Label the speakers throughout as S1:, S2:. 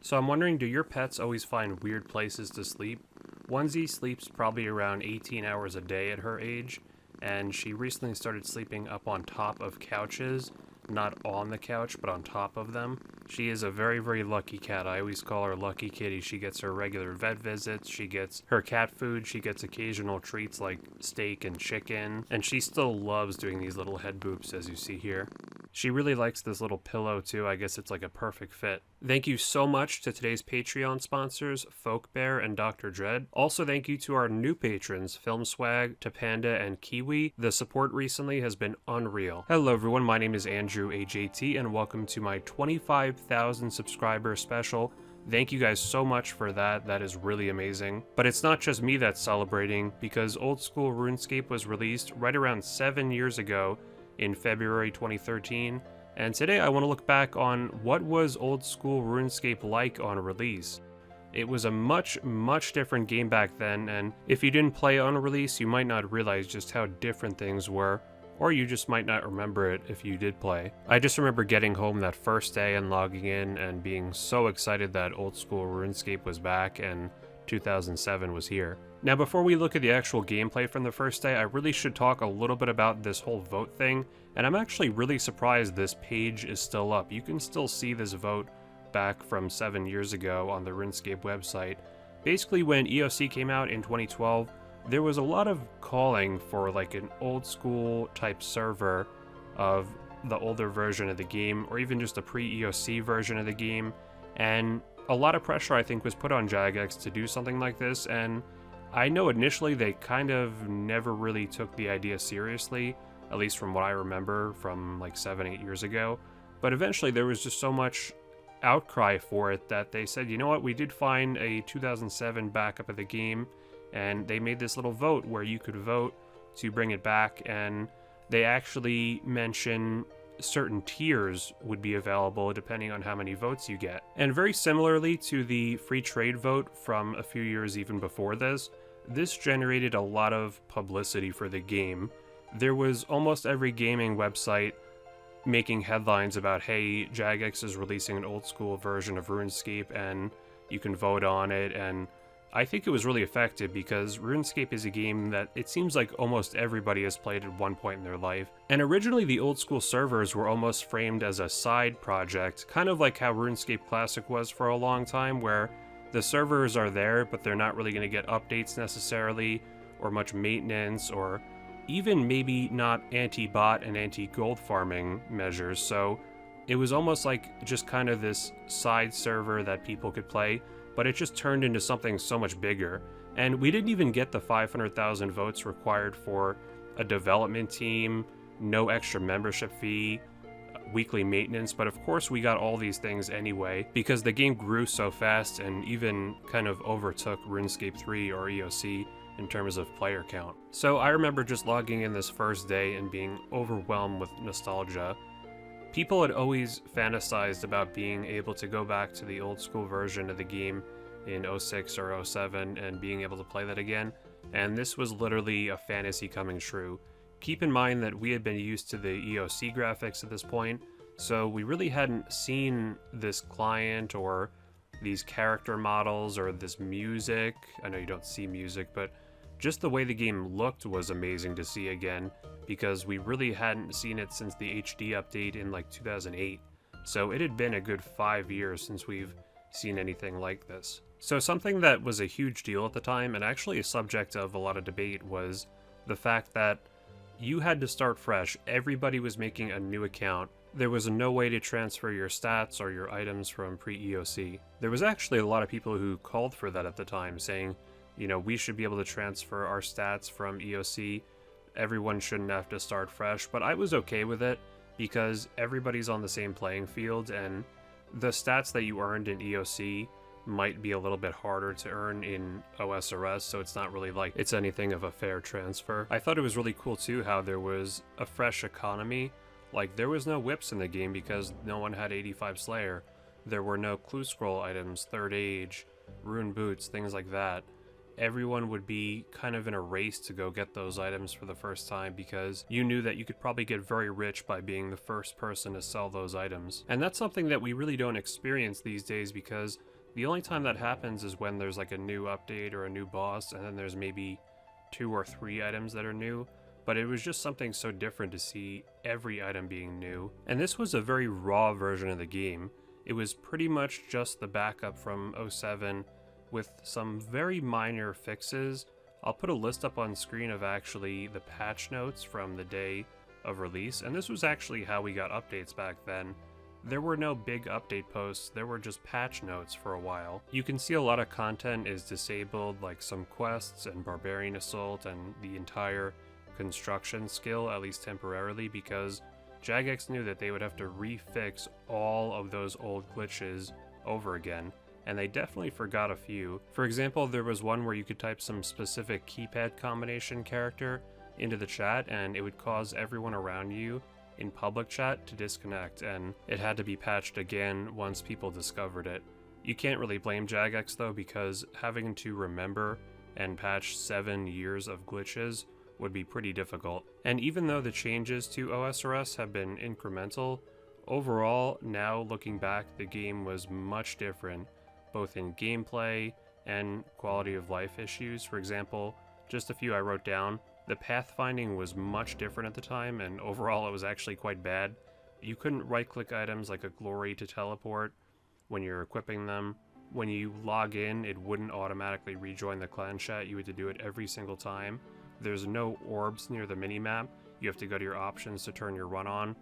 S1: So I'm wondering, do your pets always find weird places to sleep? Onesie sleeps probably around 18 hours a day at her age, and she recently started sleeping up on top of couches, not on the couch, but on top of them. She is a very, very lucky cat. I always call her Lucky Kitty. She gets her regular vet visits, she gets her cat food, she gets occasional treats like steak and chicken, and she still loves doing these little head boops as you see here. She really likes this little pillow too. I guess it's like a perfect fit. Thank you so much to today's Patreon sponsors, Folk Bear and Dr. Dread. Also thank you to our new patrons, Film Swag, Tapanda, and Kiwi. The support recently has been unreal. Hello everyone, my name is AndrewAJT and welcome to my 25,000 subscriber special. Thank you guys so much for that. That is really amazing. But it's not just me that's celebrating, because Old School RuneScape was released right around 7 years ago in February 2013, and today I want to look back on what was Old School RuneScape like on release. It was a much different game back then, and if you didn't play on release, you might not realize just how different things were, or you just might not remember it if you did play. I just remember getting home that first day and logging in and being so excited that Old School RuneScape was back and 2007 was here. Now before we look at the actual gameplay from the first day, I really should talk a little bit about this whole vote thing, and I'm actually really surprised this page is still up. You can still see this vote back from 7 years ago on the RuneScape website. Basically when EOC came out in 2012, there was a lot of calling for like an old school type server of the older version of the game, or even just a pre-EOC version of the game, and a lot of pressure I think was put on Jagex to do something like this, and I know initially they kind of never really took the idea seriously, at least from what I remember from like 7-8 years ago, but eventually there was just so much outcry for it that they said, you know what, we did find a 2007 backup of the game, and they made this little vote where you could vote to bring it back, and they actually mention certain tiers would be available depending on how many votes you get. And very similarly to the free trade vote from a few years even before this generated a lot of publicity for the game. There was almost every gaming website making headlines about, hey, Jagex is releasing an old school version of RuneScape and you can vote on it, and I think it was really effective because RuneScape is a game that it seems like almost everybody has played at one point in their life. And originally the old school servers were almost framed as a side project, kind of like how RuneScape Classic was for a long time, where the servers are there, but they're not really going to get updates necessarily, or much maintenance, or even maybe not anti-bot and anti-gold farming measures. So it was almost like just kind of this side server that people could play, but it just turned into something so much bigger. And we didn't even get the 500,000 votes required for a development team, no extra membership fee, weekly maintenance, but of course we got all these things anyway because the game grew so fast and even kind of overtook RuneScape 3 or EOC in terms of player count. So I remember just logging in this first day and being overwhelmed with nostalgia. People had always fantasized about being able to go back to the old school version of the game in 06 or 07 and being able to play that again, and this was literally a fantasy coming true. Keep in mind that we had been used to the EOC graphics at this point, so we really hadn't seen this client or these character models or this music. I know you don't see music, but just the way the game looked was amazing to see again, because we really hadn't seen it since the HD update in like 2008. So it had been a good 5 years since we've seen anything like this. So something that was a huge deal at the time, and actually a subject of a lot of debate, was the fact that you had to start fresh. Everybody was making a new account. There was no way to transfer your stats or your items from pre-EOC. There was actually a lot of people who called for that at the time, saying, you know, we should be able to transfer our stats from EOC. Everyone shouldn't have to start fresh, but I was okay with it because everybody's on the same playing field, and the stats that you earned in EOC might be a little bit harder to earn in OSRS, so it's not really like it's anything of a fair transfer. I thought it was really cool too how there was a fresh economy. Like, there was no whips in the game because no one had 85 Slayer. There were no clue scroll items, third age, rune boots, things like that. everyone would be kind of in a race to go get those items for the first time because you knew that you could probably get very rich by being the first person to sell those items. And that's something that we really don't experience these days because the only time that happens is when there's like a new update or a new boss, and then there's maybe 2 or 3 items that are new. But it was just something so different to see every item being new. And this was a very raw version of the game. It was pretty much just the backup from 07 with some very minor fixes. I'll put a list up on screen of actually the patch notes from the day of release, and this was actually how we got updates back then. There were no big update posts, there were just patch notes for a while. You can see a lot of content is disabled, like some quests and Barbarian Assault and the entire construction skill, at least temporarily, because Jagex knew that they would have to refix all of those old glitches over again, and they definitely forgot a few. For example, there was one where you could type some specific keypad combination character into the chat and it would cause everyone around you in public chat to disconnect, and it had to be patched again once people discovered it. You can't really blame Jagex though, because having to remember and patch 7 years of glitches would be pretty difficult. And even though the changes to OSRS have been incremental, overall, now looking back, the game was much different, both in gameplay and quality of life issues. For example, just a few I wrote down. The pathfinding was much different at the time, and overall it was actually quite bad. You couldn't right-click items like a glory to teleport when you're equipping them. When you log in, it wouldn't automatically rejoin the clan chat. You had to do it every single time. There's no orbs near the minimap. You have to go to your options to turn your run on.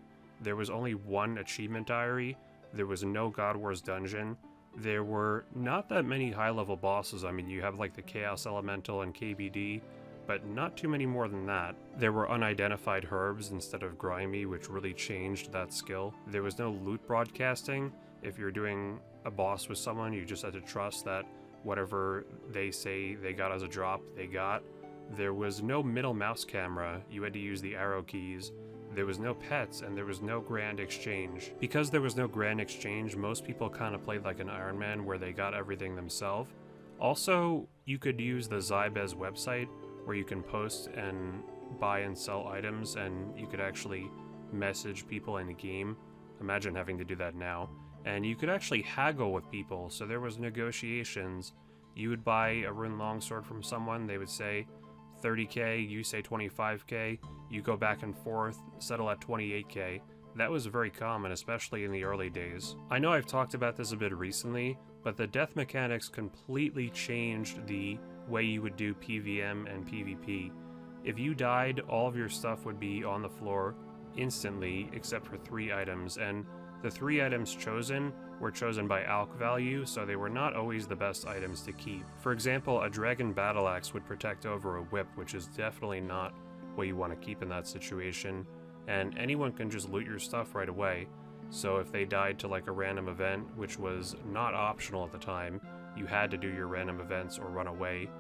S1: There was only one achievement diary. There was no God Wars dungeon. There were not that many high-level bosses. I mean, you have like the Chaos Elemental and KBD, but not too many more than that. There were unidentified herbs instead of grimy, which really changed that skill. There was no loot broadcasting. If you're doing a boss with someone, you just had to trust that whatever they say they got as a drop, they got. There was no middle mouse camera. You had to use the arrow keys. There was no pets, and there was no grand exchange. Because there was no grand exchange, most people kind of played like an Iron Man where they got everything themselves. Also, you could use the Zybez website where you can post and buy and sell items, and you could actually message people in the game. Imagine having to do that now. And you could actually haggle with people, so there was negotiations. You would buy a rune longsword from someone, they would say 30k, you say 25k, you go back and forth, settle at 28k. That was very common, especially in the early days. I know I've talked about this a bit recently, but the death mechanics completely changed the way you would do PvM and PvP. If you died, all of your stuff would be on the floor instantly, except for 3 items, and the 3 items chosen were chosen by alch value, so they were not always the best items to keep. For example, a dragon battle axe would protect over a whip, which is definitely not what you want to keep in that situation, and anyone can just loot your stuff right away. So if they died to like a random event, which was not optional at the time, you had to do your random events or run away,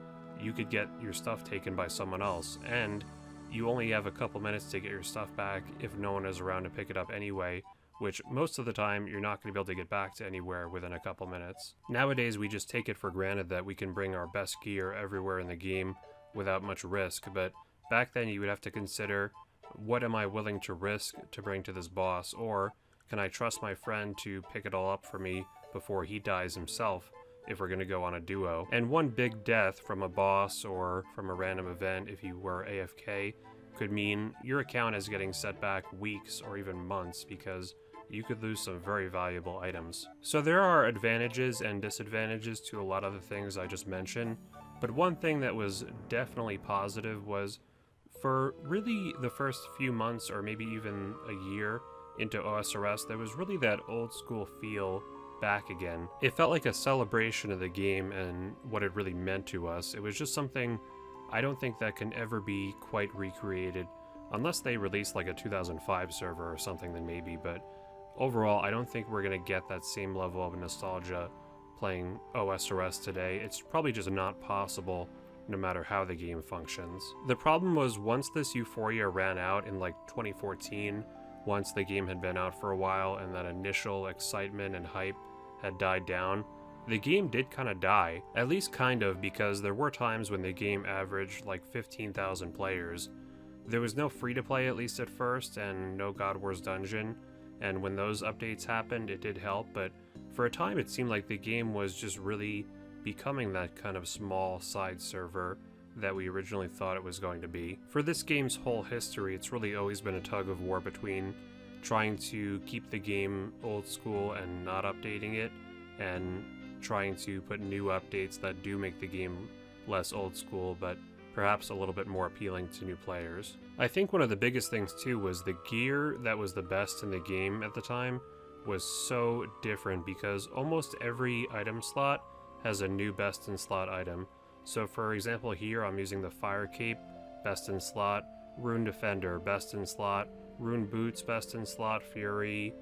S1: you could get your stuff taken by someone else, and you only have a couple minutes to get your stuff back if no one is around to pick it up anyway, which most of the time you're not going to be able to get back to anywhere within a couple minutes. Nowadays we just take it for granted that we can bring our best gear everywhere in the game without much risk, but back then you would have to consider, what am I willing to risk to bring to this boss, or can I trust my friend to pick it all up for me before he dies himself if we're going to go on a duo. And one big death from a boss or from a random event if you were AFK could mean your account is getting set back weeks or even months because you could lose some very valuable items. So there are advantages and disadvantages to a lot of the things I just mentioned, but one thing that was definitely positive was for really the first few months or maybe even a year into OSRS, there was really that old school feel back again. It felt like a celebration of the game and what it really meant to us. It was just something I don't think that can ever be quite recreated, unless they release like a 2005 server or something, then maybe, but overall I don't think we're going to get that same level of nostalgia playing OSRS today. It's probably just not possible no matter how the game functions. The problem was once this euphoria ran out in like 2014, once the game had been out for a while and that initial excitement and hype had died down, the game did kind of die, at least kind of, because there were times when the game averaged like 15,000 players. There was no free-to-play at least at first, and no God Wars Dungeon, and when those updates happened it did help, but for a time it seemed like the game was just really becoming that kind of small side server that we originally thought it was going to be. For this game's whole history, it's really always been a tug of war between trying to keep the game old school and not updating it, and trying to put new updates that do make the game less old school, but perhaps a little bit more appealing to new players. I think one of the biggest things too was the gear that was the best in the game at the time was so different, because almost every item slot has a new best in slot item. So for example here I'm using the Fire Cape, best in slot, Rune Defender, best in slot, Rune Boots, best in slot, Fury,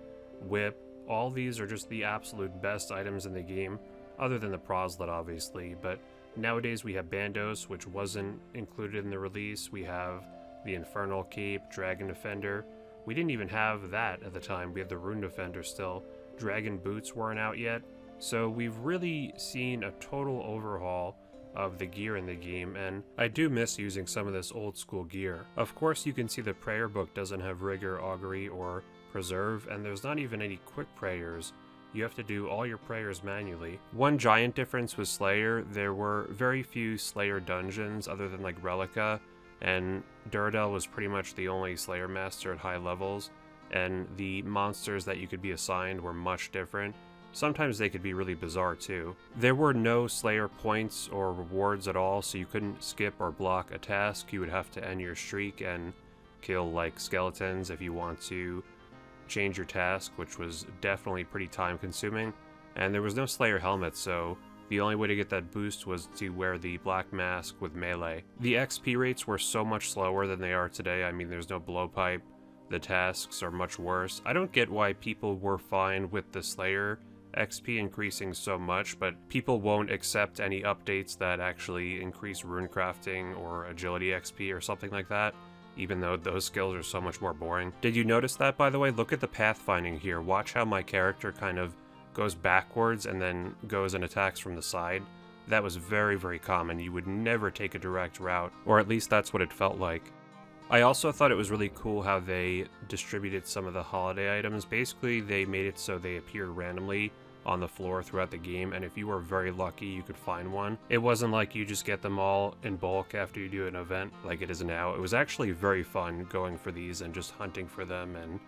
S1: Whip. All these are just the absolute best items in the game, other than the Proselyte obviously, but nowadays we have Bandos, which wasn't included in the release. We have the Infernal Cape, Dragon Defender. We didn't even have that at the time. We had the Rune Defender still. Dragon Boots weren't out yet. So we've really seen a total overhaul of the gear in the game, and I do miss using some of this old school gear. Of course you can see the prayer book doesn't have Rigor, Augury, or Preserve, and there's not even any quick prayers. You have to do all your prayers manually. One giant difference was Slayer. There were very few Slayer dungeons other than like Relica, and Duradel was pretty much the only Slayer master at high levels, and the monsters that you could be assigned were much different. Sometimes they could be really bizarre too. There were no Slayer points or rewards at all, so you couldn't skip or block a task. You would have to end your streak and kill like skeletons if you want to change your task, which was definitely pretty time consuming. And there was no Slayer helmet, so the only way to get that boost was to wear the black mask with melee. The XP rates were so much slower than they are today. I mean, there's no blowpipe. The tasks are much worse. I don't get why people were fine with the Slayer XP increasing so much, but people won't accept any updates that actually increase rune crafting or agility XP or something like that, even though those skills are so much more boring. Did you notice that, by the way? Look at the pathfinding here. Watch how my character kind of goes backwards and then goes and attacks from the side. That was very, very common. You would never take a direct route, or at least that's what it felt like. I also thought it was really cool how they distributed some of the holiday items. Basically, they made it so they appeared randomly on the floor throughout the game, and if you were very lucky you could find one. It wasn't like you just get them all in bulk after you do an event like it is now. It was actually very fun going for these and just hunting for them and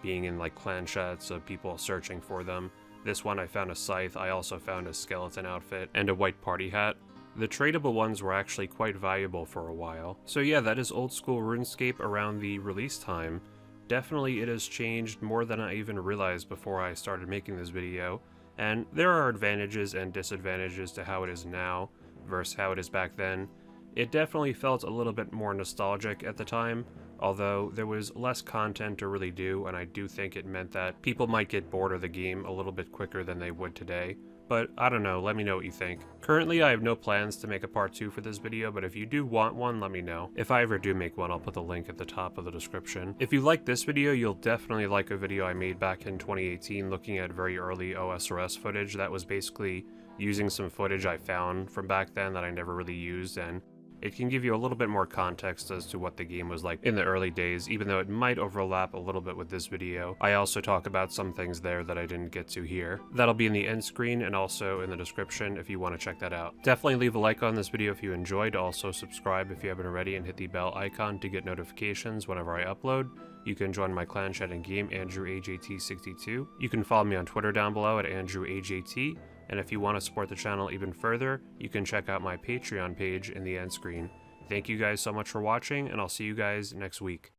S1: being in like clan chats of people searching for them. This one I found a scythe. I also found a skeleton outfit and a white party hat. The tradable ones were actually quite valuable for a while. So yeah, that is old school RuneScape around the release time. Definitely it has changed more than I even realized before I started making this video. And there are advantages and disadvantages to how it is now versus how it is back then. It definitely felt a little bit more nostalgic at the time, although there was less content to really do, and I do think it meant that people might get bored of the game a little bit quicker than they would today. But I don't know, let me know what you think. Currently I have no plans to make a part 2 for this video, but if you do want one, let me know. If I ever do make one, I'll put the link at the top of the description. If you like this video, you'll definitely like a video I made back in 2018 looking at very early OSRS footage. That was basically using some footage I found from back then that I never really used, and it can give you a little bit more context as to what the game was like in the early days, even though it might overlap a little bit with this video. I also talk about some things there that I didn't get to here. That'll be in the end screen and also in the description if you want to check that out. Definitely leave a like on this video if you enjoyed. Also subscribe if you haven't already and hit the bell icon to get notifications whenever I upload. You can join my clan chat in game, AndrewAJT62. You can follow me on Twitter down below at AndrewAJT. And if you want to support the channel even further, you can check out my Patreon page in the end screen. Thank you guys so much for watching, and I'll see you guys next week.